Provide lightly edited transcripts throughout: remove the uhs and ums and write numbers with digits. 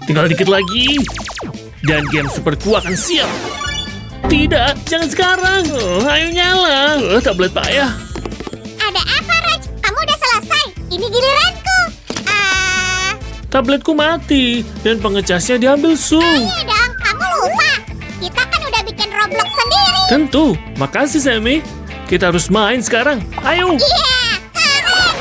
Tinggal dikit lagi. Dan game superku akan siap. Tidak, jangan sekarang. Ayo nyala. Tablet payah. Ada apa, Raj? Kamu udah selesai. Ini giliranku. Tabletku mati dan pengecasnya diambil Su. Iya dong, kamu lupa. Kita kan udah bikin Roblox sendiri. Tentu. Makasih, Sammy. Kita harus main sekarang. Ayo. Iya, keren.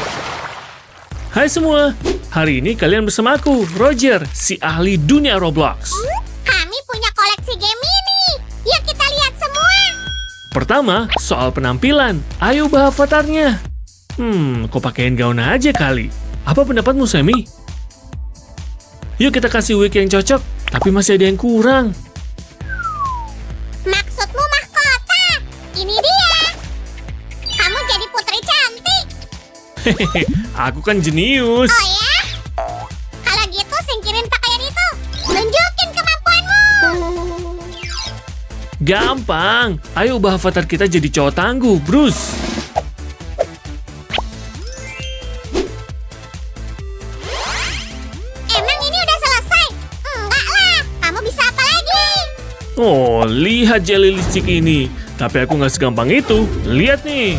Hai semua. Hari ini kalian bersama aku, Roger, si ahli dunia Roblox. Kami punya koleksi game ini. Yuk kita lihat semua. Pertama, soal penampilan. Ayo ubah avatarnya. Kok pakein gaun aja kali. Apa pendapatmu, Sammy? Yuk kita kasih wig yang cocok, tapi masih ada yang kurang. Maksudmu mahkota? Ini dia. Kamu jadi putri cantik. Hehehe, aku kan jenius. Oh ya? Kalau gitu singkirin pakaian itu. Tunjukin kemampuanmu. Gampang. Ayo ubah avatar kita jadi cowok tangguh, Bruce. Emang ini udah selesai? Enggak lah. Kamu bisa apa lagi? Oh, lihat jelly licik ini. Tapi aku nggak segampang itu. Lihat nih.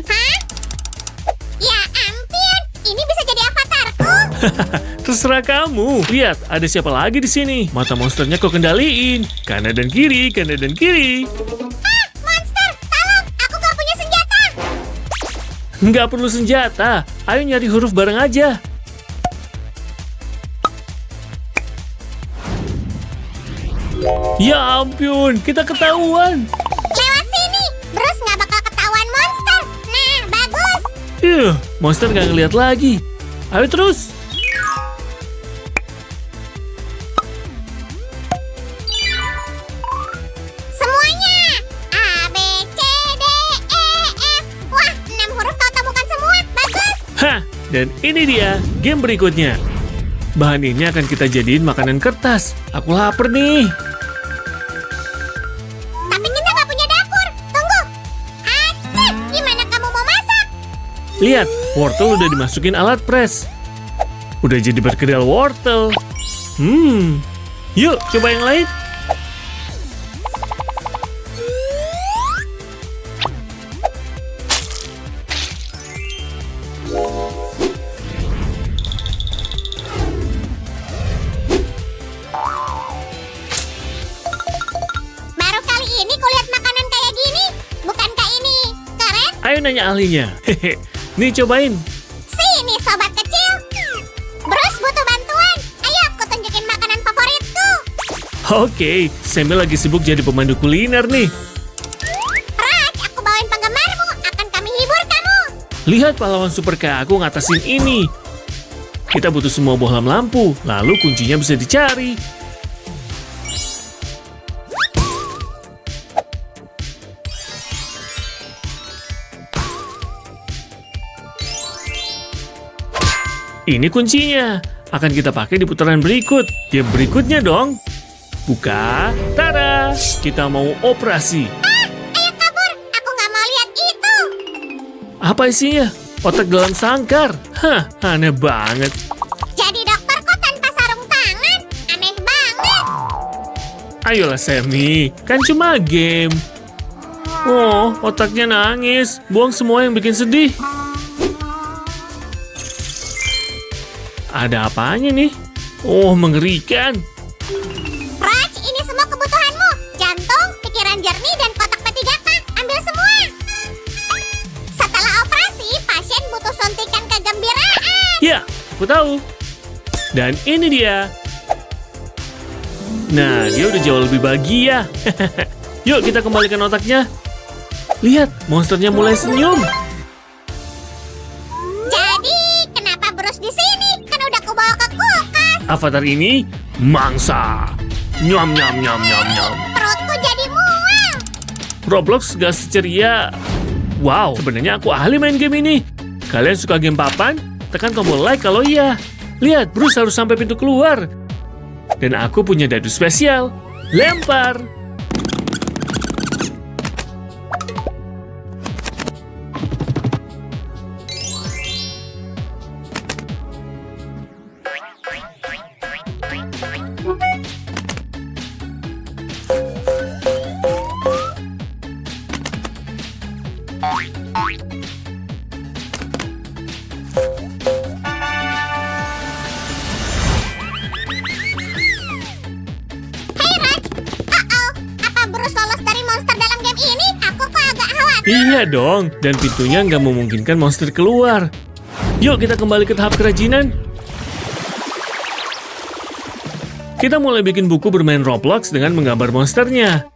Hah? Ya ampun. Ini bisa jadi avatarku. Terserah kamu. Lihat, ada siapa lagi di sini? Mata monsternya kau kendaliin. Kanan dan kiri, kanan dan kiri. Monster, tolong. Aku gak punya senjata. Nggak perlu senjata. Ayo nyari huruf bareng aja. Ya ampun, kita ketahuan. Lewat sini. Bruce gak bakal ketahuan monster. Nah, bagus. Monster nggak ngeliat lagi. Ayo terus. Semuanya. A, B, C, D, E, F. Wah, 6 huruf kau temukan semua. Bagus. Hah, dan ini dia game berikutnya. Bahan ini akan kita jadiin makanan kertas. Aku lapar nih. Tapi kita gak punya dapur. Tunggu. Acik, gimana kamu mau masak? Lihat, wortel udah dimasukin alat press. Udah jadi berkedel wortel. Yuk, coba yang lain. Baru kali ini kulihat makanan kayak gini. Bukankah ini keren? Ayo nanya ahlinya. Hehe, nih cobain. Sini sobat kecil. Bruce butuh bantuan. Ayo aku tunjukin makanan favoritku. Oke, Sammy lagi sibuk jadi pemandu kuliner nih. Raj, aku bawain penggemarmu. Akan kami hibur kamu. Lihat pahlawan super kayak aku ngatasin ini. Kita butuh semua bohlam lampu, lalu kuncinya bisa dicari. Ini kuncinya. Akan kita pakai di putaran berikut. Game berikutnya dong. Buka. Tada! Kita mau operasi. Ayo kabur. Aku nggak mau lihat itu. Apa isinya? Otak dalam sangkar. Hah, aneh banget. Jadi dokterku tanpa sarung tangan. Aneh banget. Ayolah Sammy, kan cuma game. Oh, otaknya nangis. Buang semua yang bikin sedih. Ada apanya nih? Oh, mengerikan. Raj, ini semua kebutuhanmu. Jantung, pikiran jernih, dan kotak P3K. Ambil semua. Setelah operasi, pasien butuh suntikan kegembiraan. Ya, aku tahu. Dan ini dia. Nah, dia udah jauh lebih bahagia. Yuk, kita kembalikan otaknya. Lihat, monsternya mulai senyum. Jadi, kenapa Bruce di sini? Kan udah kubawa ke kulkas. Avatar ini mangsa. Nyam nyam nyam nyam nyam. Perutku jadi mual. Roblox gak seceria. Wow, sebenarnya aku ahli main game ini. Kalian suka game papan? Tekan tombol like kalau iya. Lihat, Bruce harus sampai pintu keluar. Dan aku punya dadu spesial. Lempar. Iya dong, dan pintunya nggak memungkinkan monster keluar. Yuk kita kembali ke tahap kerajinan. Kita mulai bikin buku bermain Roblox dengan menggambar monsternya.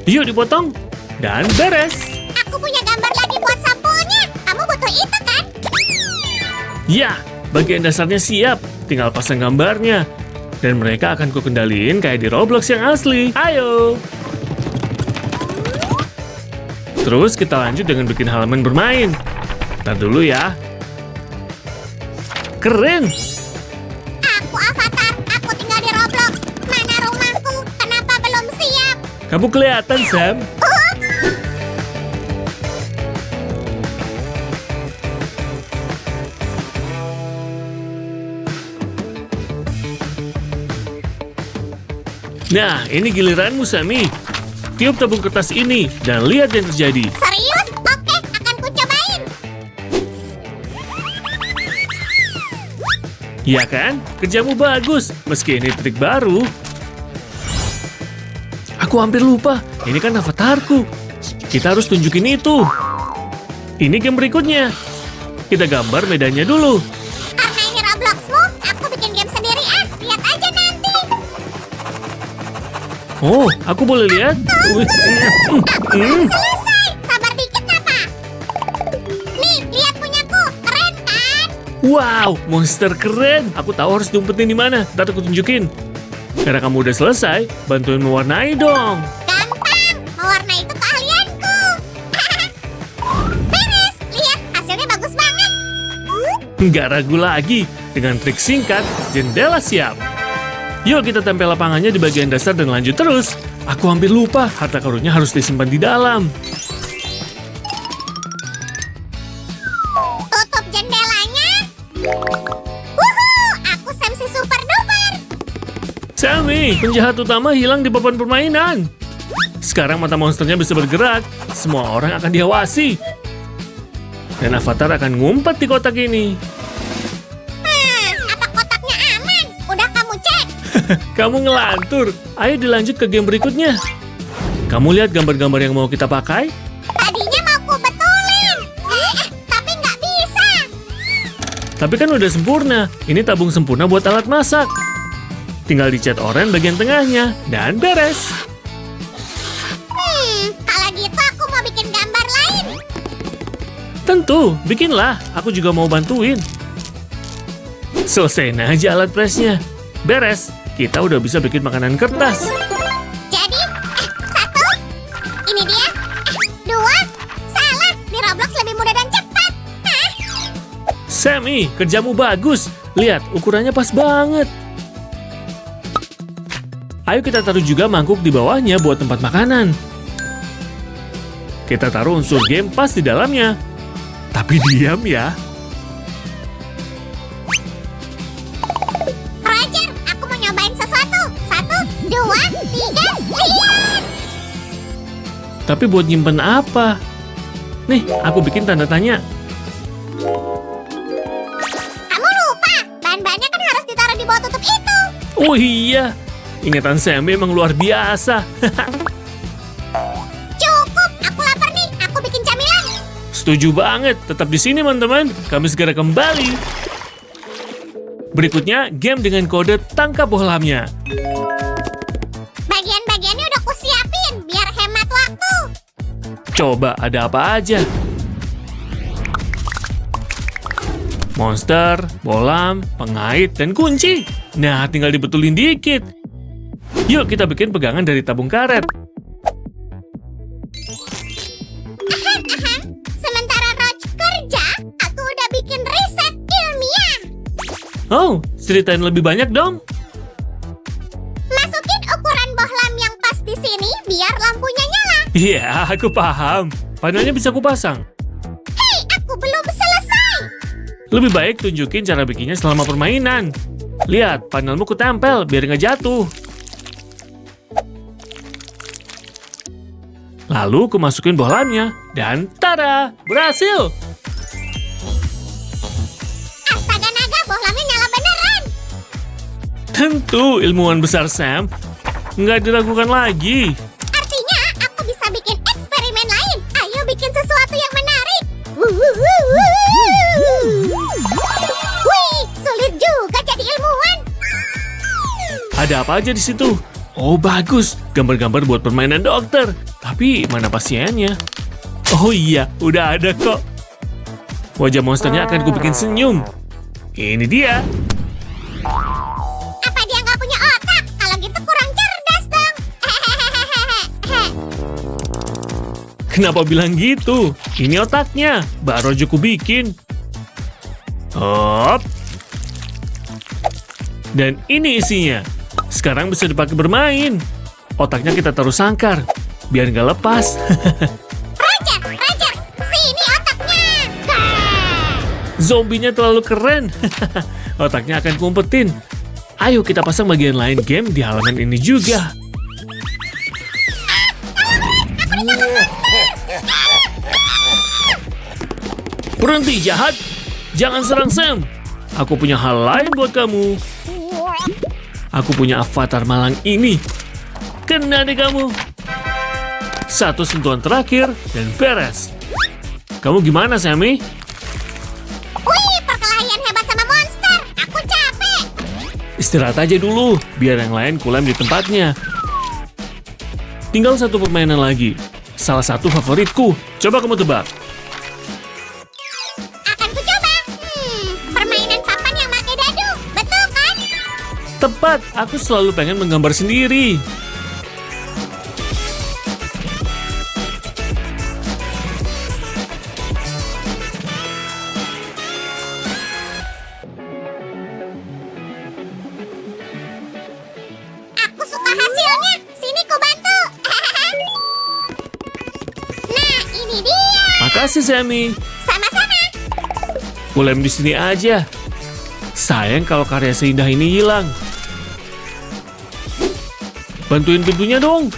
Yuk dipotong, dan beres. Aku punya gambar lagi buat sampulnya. Kamu butuh itu kan? Ya, bagian dasarnya siap. Tinggal pasang gambarnya. Dan mereka akan kukendaliin kayak di Roblox yang asli. Ayo! Terus kita lanjut dengan bikin halaman bermain. Ntar dulu ya. Keren! Aku Avatar, aku tinggal di Roblox. Mana rumahku? Kenapa belum siap? Kamu kelihatan, Sam. Nah, ini giliranmu, Sammy. Tiup tabung kertas ini dan lihat yang terjadi. Serius? Oke, akan ku cobain. Ya kan? Kerjamu bagus. Meski ini trik baru. Aku hampir lupa. Ini kan avatarku. Kita harus tunjukin itu. Ini game berikutnya. Kita gambar medannya dulu. Karena ini Robloxmu, aku bikin game sendiri ah. Lihat aja nanti. Oh, aku boleh lihat? Selesai. Sabar dikit apa? Nih, lihat punyaku. Keren kan? Wow, monster keren. Aku tahu harus diumpetin di mana. Ntar aku tunjukin. Karena kamu udah selesai, bantuin mewarnai dong. Gampang. Mewarnai itu keahlianku. Beres. Lihat, hasilnya bagus banget. Nggak ragu lagi. Dengan trik singkat, jendela siap. Yuk kita tempel lapangannya di bagian dasar dan lanjut terus. Aku hampir lupa, harta karunnya harus disimpan di dalam. Tutup jendelanya. Wuhuu, aku Sam si super duper. Sammy, penjahat utama hilang di papan permainan. Sekarang mata monsternya bisa bergerak. Semua orang akan diawasi. Dan avatar akan ngumpet di kotak ini. Apa kotaknya aman? Udah kamu cek? Kamu ngelantur. Ayo dilanjut ke game berikutnya. Kamu lihat gambar-gambar yang mau kita pakai? Tadinya mau ku betulin. Tapi nggak bisa. Tapi kan udah sempurna. Ini tabung sempurna buat alat masak. Tinggal dicat oranye bagian tengahnya. Dan beres. Kalau gitu aku mau bikin gambar lain. Tentu, bikinlah. Aku juga mau bantuin. Selesaiin aja alat presnya. Beres. Kita udah bisa bikin makanan kertas. Jadi, satu. Ini dia. Dua. Salah. Di Roblox lebih mudah dan cepat. Hah? Sammy, kerjamu bagus. Lihat, ukurannya pas banget. Ayo kita taruh juga mangkuk di bawahnya buat tempat makanan. Kita taruh unsur game pas di dalamnya. Tapi diam ya. Roger, aku mau nyobain sesuatu. Satu, dua, tiga, lihat. Tapi buat nyimpen apa? Nih, aku bikin tanda tanya. Kamu lupa, bahan-bahannya kan harus ditaruh di bawah tutup itu. Oh iya, ingatan Sammy emang luar biasa. Cukup, aku lapar nih. Aku bikin camilan. Setuju banget, tetap di sini teman-teman. Kami segera kembali. Berikutnya, game dengan kode tangkap bohlamnya. Bagian-bagiannya udah ku siapin biar hemat waktu. Coba ada apa aja? Monster, bohlam, pengait, dan kunci. Nah, tinggal dibetulin dikit. Yuk kita bikin pegangan dari tabung karet. Sementara Roach kerja, aku udah bikin riset ilmiah. Oh, ceritain lebih banyak dong. Masukin ukuran bohlam yang pas di sini biar lampunya nyala. Iya, aku paham. Panelnya bisa kupasang. Hei, aku belum selesai. Lebih baik tunjukin cara bikinnya selama permainan. Lihat, panelmu kutempel biar nggak jatuh. Lalu ku masukin bohlamnya, dan tada, berhasil! Astaga naga, bohlamnya nyala beneran. Tentu ilmuwan besar Sam. Nggak diragukan lagi. Artinya aku bisa bikin eksperimen lain. Ayo bikin sesuatu yang menarik. Wih, sulit juga jadi ilmuwan. Ada apa aja di situ? Oh bagus, gambar-gambar buat permainan dokter. Tapi mana pasiennya? Oh iya, udah ada kok. Wajah monsternya akan kubikin senyum. Ini dia. Apa dia nggak punya otak? Kalau gitu kurang cerdas dong. Kenapa bilang gitu? Ini otaknya, baru aja kubikin. Hop. Dan ini isinya. Sekarang bisa dipakai bermain. Otaknya kita taruh sangkar, biar nggak lepas. Roger, sini otaknya. Zombinya terlalu keren. Otaknya akan kumpetin. Ayo kita pasang bagian lain game di halaman ini juga. Berhenti jahat. Jangan serang Sam. Aku punya hal lain buat kamu. Aku punya avatar malang ini. Kena deh kamu. Satu sentuhan terakhir dan beres. Kamu gimana, Sammy? Wih, perkelahian hebat sama monster. Aku capek. Istirahat aja dulu, biar yang lain kulem di tempatnya. Tinggal satu permainan lagi. Salah satu favoritku. Coba kamu tebak. Akan ku coba. Permainan papan yang pakai dadu. Betul kan? Tepat, aku selalu pengen menggambar sendiri. Aku suka hasilnya. Sini ku bantu. Nah, ini dia. Makasih, Sammy. Sama-sama. Kulem di sini aja. Sayang kalau karya seindah ini hilang. Bantuin pintunya dong.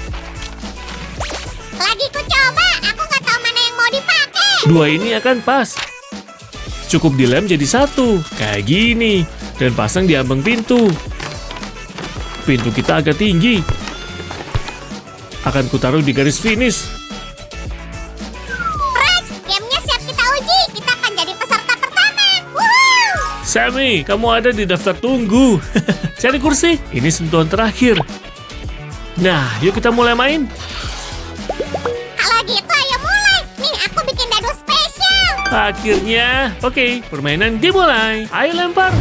Lagi ku coba. Aku nggak tahu mana yang mau dipakai. Dua ini akan pas. Cukup dilem jadi satu, kayak gini. Dan pasang di ambang pintu. Pintu kita agak tinggi. Akan kutaruh di garis finish. Raj, gamenya siap kita uji. Kita akan jadi peserta pertama. Woohoo! Sammy, kamu ada di daftar tunggu. Cari kursi. Ini sentuhan terakhir. Nah, yuk kita mulai main. Kalau gitu ayo mulai. Nih aku bikin dadu spesial. Akhirnya, oke, permainan dimulai. Ayo lempar.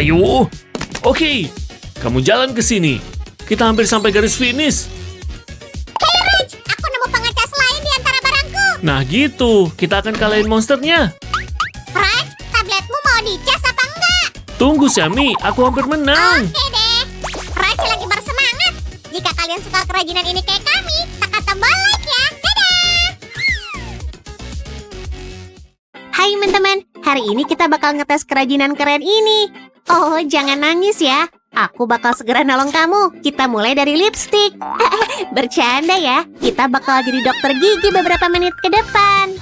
Ayo. Oke, kamu jalan ke sini. Kita hampir sampai garis finish. Hei Raj, aku nemu pengecas lain di antara barangku. Nah gitu, kita akan kalahin monsternya. Raj, tabletmu mau dicas apa enggak? Tunggu Sammy, aku hampir menang. Oke deh. Raj lagi bersemangat. Jika kalian suka kerajinan ini kayak kami, tekan tombol like ya. Dadah! Hai teman-teman, hari ini kita bakal ngetes kerajinan keren ini. Oh, jangan nangis ya. Aku bakal segera nolong kamu. Kita mulai dari lipstick. Bercanda ya, kita bakal jadi dokter gigi beberapa menit ke depan.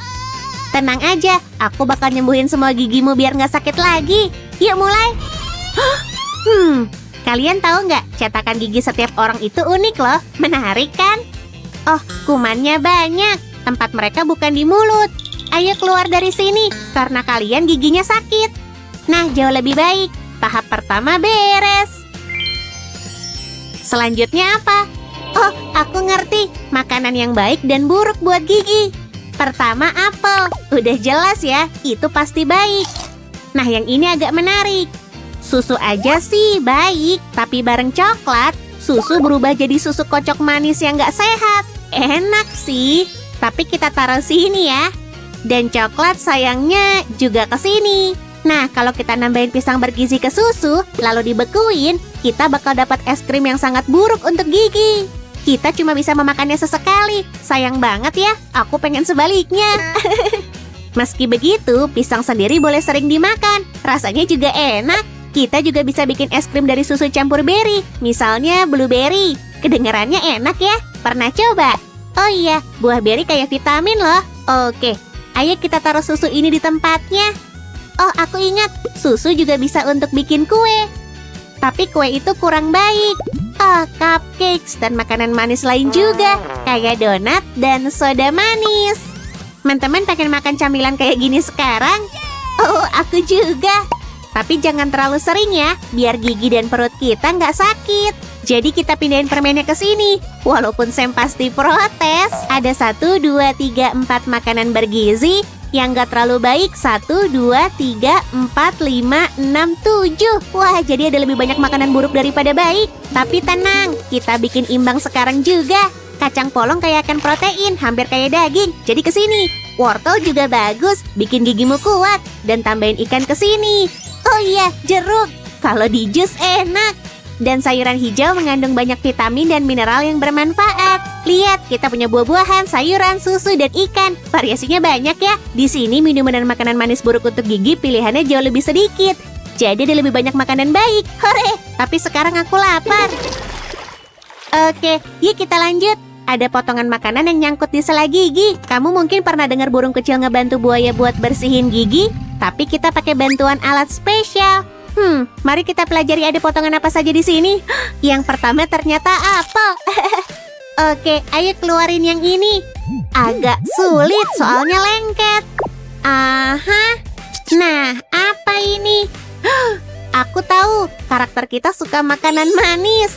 Tenang aja, aku bakal nyembuhin semua gigimu biar nggak sakit lagi. Yuk mulai. Kalian tahu nggak, cetakan gigi setiap orang itu unik loh. Menarik kan? Oh, kumannya banyak. Tempat mereka bukan di mulut. Ayo keluar dari sini, karena kalian giginya sakit. Nah, jauh lebih baik. tahap pertama beres. Selanjutnya apa? Oh, aku ngerti. Makanan yang baik dan buruk buat gigi. Pertama apel. Udah jelas ya, itu pasti baik. Nah, yang ini agak menarik. Susu aja sih baik, tapi bareng coklat, susu berubah jadi susu kocok manis yang nggak sehat. Enak sih, tapi kita taruh sini ya. Dan coklat sayangnya juga ke sini. Nah, kalau kita nambahin pisang bergizi ke susu, lalu dibekuin, kita bakal dapat es krim yang sangat buruk untuk gigi. Kita cuma bisa memakannya sesekali. Sayang banget ya, aku pengen sebaliknya. Meski begitu, pisang sendiri boleh sering dimakan. Rasanya juga enak. Kita juga bisa bikin es krim dari susu campur beri. Misalnya blueberry. Kedengarannya enak ya? Pernah coba? Oh iya, buah beri kayak vitamin loh. Oke, ayo kita taruh susu ini di tempatnya. Oh, aku ingat, susu juga bisa untuk bikin kue. Tapi kue itu kurang baik. Oh, cupcakes dan makanan manis lain juga, kayak donat dan soda manis. Teman-teman pengen makan camilan kayak gini sekarang? Oh, aku juga. Tapi jangan terlalu sering ya, biar gigi dan perut kita nggak sakit. Jadi kita pindahin permennya ke sini. Walaupun Sam pasti protes. Ada 1, 2, 3, 4 makanan bergizi. Yang nggak terlalu baik 1, 2, 3, 4, 5, 6, 7. Wah, jadi ada lebih banyak makanan buruk daripada baik. Tapi tenang, kita bikin imbang sekarang juga. Kacang polong kayak akan protein, hampir kayak daging. Jadi ke sini. Wortel juga bagus, bikin gigimu kuat. Dan tambahin ikan ke sini. Oh iya, jeruk. Kalau di jus enak. Dan sayuran hijau mengandung banyak vitamin dan mineral yang bermanfaat. Lihat, kita punya buah-buahan, sayuran, susu, dan ikan. Variasinya banyak ya. Di sini minuman dan makanan manis buruk untuk gigi pilihannya jauh lebih sedikit. Jadi ada lebih banyak makanan baik. Hore! Tapi sekarang aku lapar. Oke, yuk kita lanjut. Ada potongan makanan yang nyangkut di sela gigi. Kamu mungkin pernah dengar burung kecil ngebantu buaya buat bersihin gigi, tapi kita pakai bantuan alat spesial. Mari kita pelajari ada potongan apa saja di sini. Yang pertama ternyata apel. Oke, ayo keluarin yang ini. Agak sulit soalnya lengket. Aha. Nah, apa ini? Aku tahu, karakter kita suka makanan manis.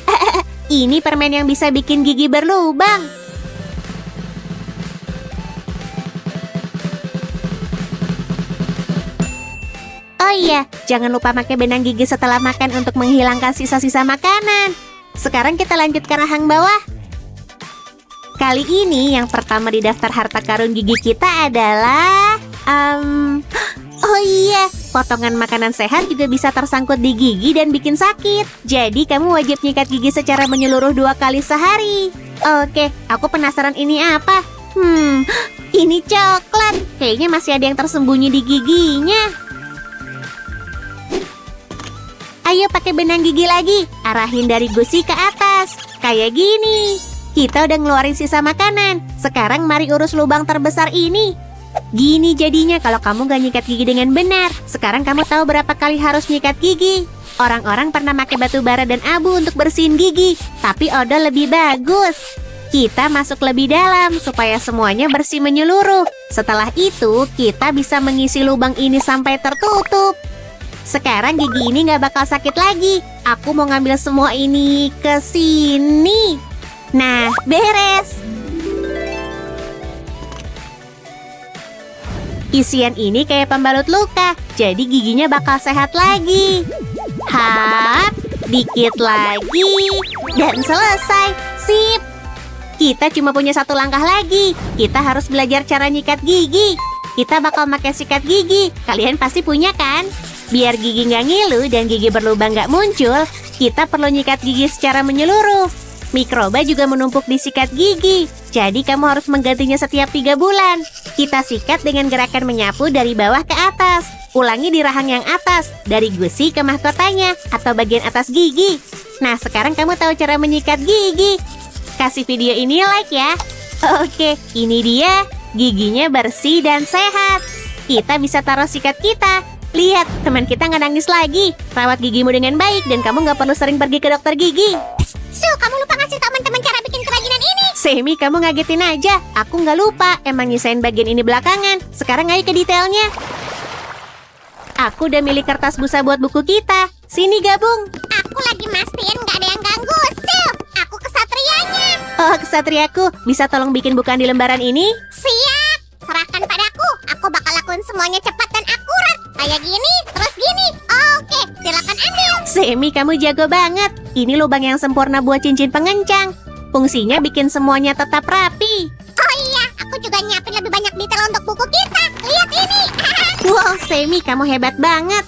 Ini permen yang bisa bikin gigi berlubang. Oh iya, jangan lupa pakai benang gigi setelah makan untuk menghilangkan sisa-sisa makanan. Sekarang kita lanjut ke rahang bawah. Kali ini yang pertama di daftar harta karun gigi kita adalah... Oh iya, potongan makanan sehat juga bisa tersangkut di gigi dan bikin sakit. Jadi kamu wajib nyikat gigi secara menyeluruh 2 kali sehari. Oke, aku penasaran ini apa? Ini coklat. Kayaknya masih ada yang tersembunyi di giginya. Ayo pakai benang gigi lagi. Arahin dari gusi ke atas. Kayak gini. Kita udah ngeluarin sisa makanan. Sekarang mari urus lubang terbesar ini. Gini jadinya kalau kamu gak nyikat gigi dengan benar. Sekarang kamu tahu berapa kali harus nyikat gigi. Orang-orang pernah pakai batu bara dan abu untuk bersihin gigi. Tapi odol lebih bagus. Kita masuk lebih dalam supaya semuanya bersih menyeluruh. Setelah itu, kita bisa mengisi lubang ini sampai tertutup. Sekarang gigi ini gak bakal sakit lagi. Aku mau ngambil semua ini ke sini. Nah, beres. Isian ini kayak pembalut luka, jadi giginya bakal sehat lagi. Hap, dikit lagi, dan selesai. Sip. Kita cuma punya 1 langkah lagi. Kita harus belajar cara nyikat gigi. Kita bakal pakai sikat gigi. Kalian pasti punya kan? Biar gigi nggak ngilu dan gigi berlubang nggak muncul, kita perlu nyikat gigi secara menyeluruh. Mikroba juga menumpuk di sikat gigi, jadi kamu harus menggantinya setiap 3 bulan. Kita sikat dengan gerakan menyapu dari bawah ke atas. Ulangi di rahang yang atas, dari gusi ke mahkotanya, atau bagian atas gigi. Nah, sekarang kamu tahu cara menyikat gigi. Kasih video ini like ya. Oke, ini dia. Giginya bersih dan sehat. Kita bisa taruh sikat kita. Lihat, teman kita nggak nangis lagi. Rawat gigimu dengan baik dan kamu nggak perlu sering pergi ke dokter gigi. Kamu lupa ngasih teman-teman cara bikin kerajinan ini. Semi, kamu ngagetin aja. Aku nggak lupa, emang nyisain bagian ini belakangan. Sekarang ayo ke detailnya. Aku udah milih kertas busa buat buku kita. sini gabung. Aku lagi mastiin nggak ada yang ganggu. Sil, aku kesatrianya. Oh, kesatriaku, bisa tolong bikin bukaan di lembaran ini? Siap, serahkan padaku. Aku bakal lakuin semuanya cepat dan akurat. Kayak gini, terus gini. Oke, silakan ambil. Semi, kamu jago banget. Ini lubang yang sempurna buat cincin pengencang. Fungsinya bikin semuanya tetap rapi. Oh iya, aku juga nyiapin lebih banyak detail untuk buku kita. Lihat ini. Wow, Semi, kamu hebat banget.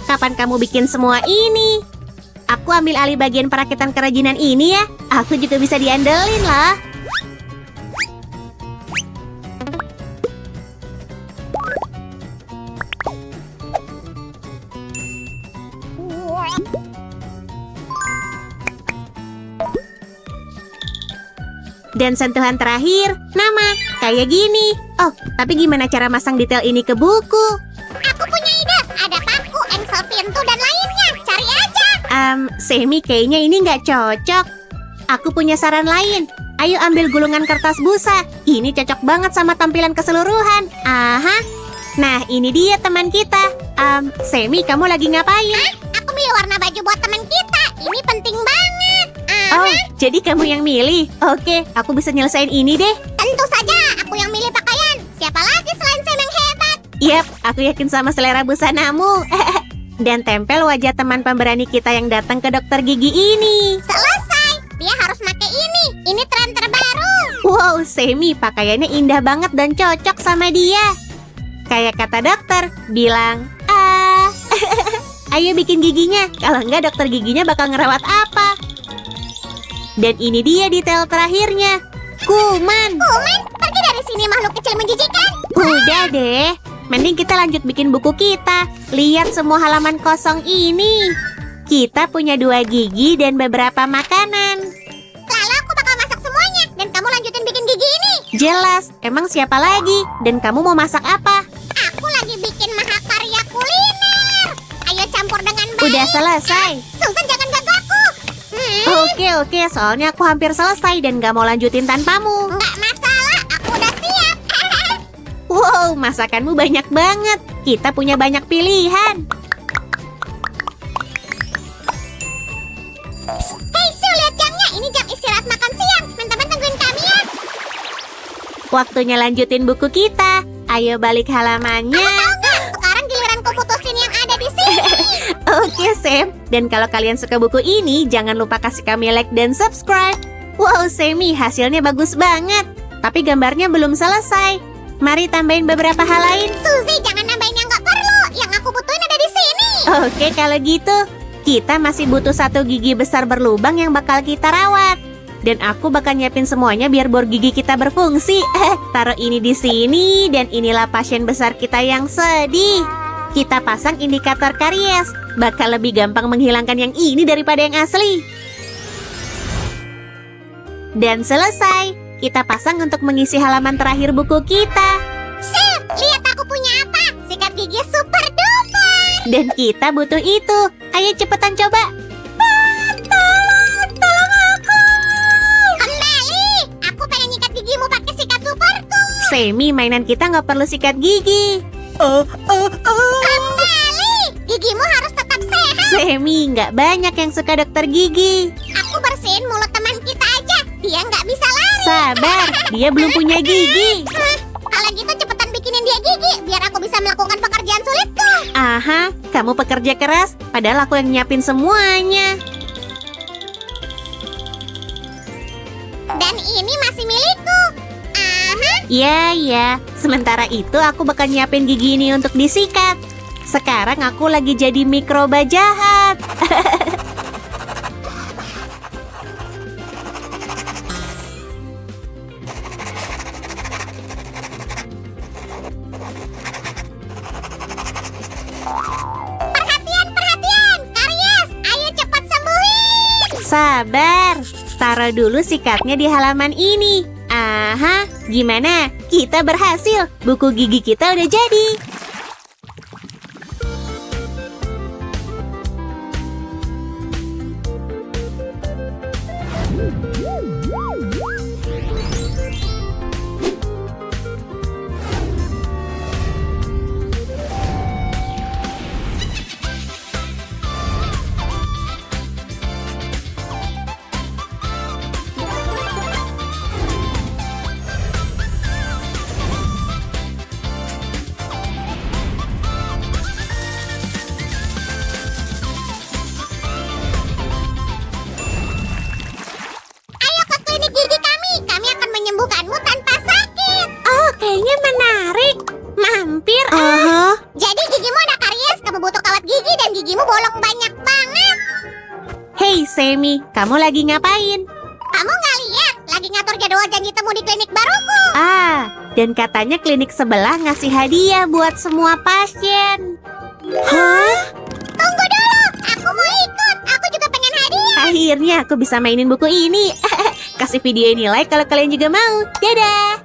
Kapan kamu bikin semua ini? Aku ambil alih bagian perakitan kerajinan ini ya. Aku juga bisa diandelin lah. Dan sentuhan terakhir, nama, kayak gini. Oh, tapi gimana cara masang detail ini ke buku? Aku punya ide. Ada paku, engsel pintu, dan lainnya. Cari aja. Semi, kayaknya ini nggak cocok. Aku punya saran lain. Ayo ambil gulungan kertas busa. Ini cocok banget sama tampilan keseluruhan. Aha. Nah, ini dia teman kita. Semi, kamu lagi ngapain? Aku milih warna baju buat teman kita. Ini penting banget. Oh, jadi kamu yang milih. Oke, aku bisa nyelesain ini deh. Tentu saja, aku yang milih pakaian. Siapa lagi selain Sam yang hebat? Yap, aku yakin sama selera busanamu. Dan tempel wajah teman pemberani kita yang datang ke dokter gigi ini. Selesai. Dia harus pakai ini. Ini tren terbaru. Wow, Semi, pakaiannya indah banget dan cocok sama dia. Kayak kata dokter, bilang, ayo bikin giginya. Kalau enggak, dokter giginya bakal ngerawat apa? Dan ini dia detail terakhirnya. Kuman. Kuman, pergi dari sini makhluk kecil menjijikan. Udah deh. Mending kita lanjut bikin buku kita. Lihat semua halaman kosong ini. Kita punya 2 gigi dan beberapa makanan. Lalu aku bakal masak semuanya. Dan kamu lanjutin bikin gigi ini. Jelas, emang siapa lagi? Dan kamu mau masak apa? Aku lagi bikin mahakarya kuliner. Ayo campur dengan baik. Udah selesai. Susan, jangan ganggu aku. Oke, soalnya aku hampir selesai dan gak mau lanjutin tanpamu. Nggak masalah, aku udah siap. Wow, masakanmu banyak banget. Kita punya banyak pilihan. Hei, Sue, lihat jamnya. Ini jam istirahat makan siang. Teman-teman tungguin kami ya. Waktunya lanjutin buku kita. Ayo balik halamannya. Tahu nggak? Sekarang giliranku putusin yang ada di sini. Oke, Sam. Dan kalau kalian suka buku ini, jangan lupa kasih kami like dan subscribe. Wow, Semi, hasilnya bagus banget. Tapi gambarnya belum selesai. Mari tambahin beberapa hal lain. Suzy, jangan nambahin yang nggak perlu. Yang aku butuhin ada di sini. Oke, kalau gitu. Kita masih butuh 1 gigi besar berlubang yang bakal kita rawat. Dan aku bakal nyiapin semuanya biar bor gigi kita berfungsi. Taruh ini di sini, dan inilah pasien besar kita yang sedih. Kita pasang indikator karies. Bakal lebih gampang menghilangkan yang ini daripada yang asli. Dan selesai. Kita pasang untuk mengisi halaman terakhir buku kita. Sue, lihat aku punya apa? Sikat gigi super duper. Dan kita butuh itu. Ayo cepetan coba. Tolong aku. Kembali. Aku pengen nyikat gigimu pakai sikat superku. Semi, mainan kita nggak perlu sikat gigi. Kembali. Gigimu harus tetap sehat. Semi, nggak banyak yang suka dokter gigi. Aku bersihin mulut teman kita aja. Dia nggak bisa lari. Sabar, dia belum punya gigi. Kalau gitu cepetan bikinin dia gigi biar aku bisa melakukan pekerjaan sulitku. Aha, kamu pekerja keras, padahal aku yang nyiapin semuanya. Dan ini masih milikku. Aha. Ya. Sementara itu aku bakal nyiapin gigi ini untuk disikat. Sekarang aku lagi jadi mikroba jahat. Perhatian. Karies, ayo cepat sembuhin. Sabar, taruh dulu sikatnya di halaman ini. Aha, gimana? Kita berhasil. Buku gigi kita udah jadi. Amy, kamu lagi ngapain? Kamu nggak lihat? Lagi ngatur jadwal janji temu di klinik baruku. Dan katanya klinik sebelah ngasih hadiah buat semua pasien. Hah? Tunggu dulu, aku mau ikut. Aku juga pengen hadiah. Akhirnya aku bisa mainin buku ini. Kasih video ini like kalau kalian juga mau. Dadah!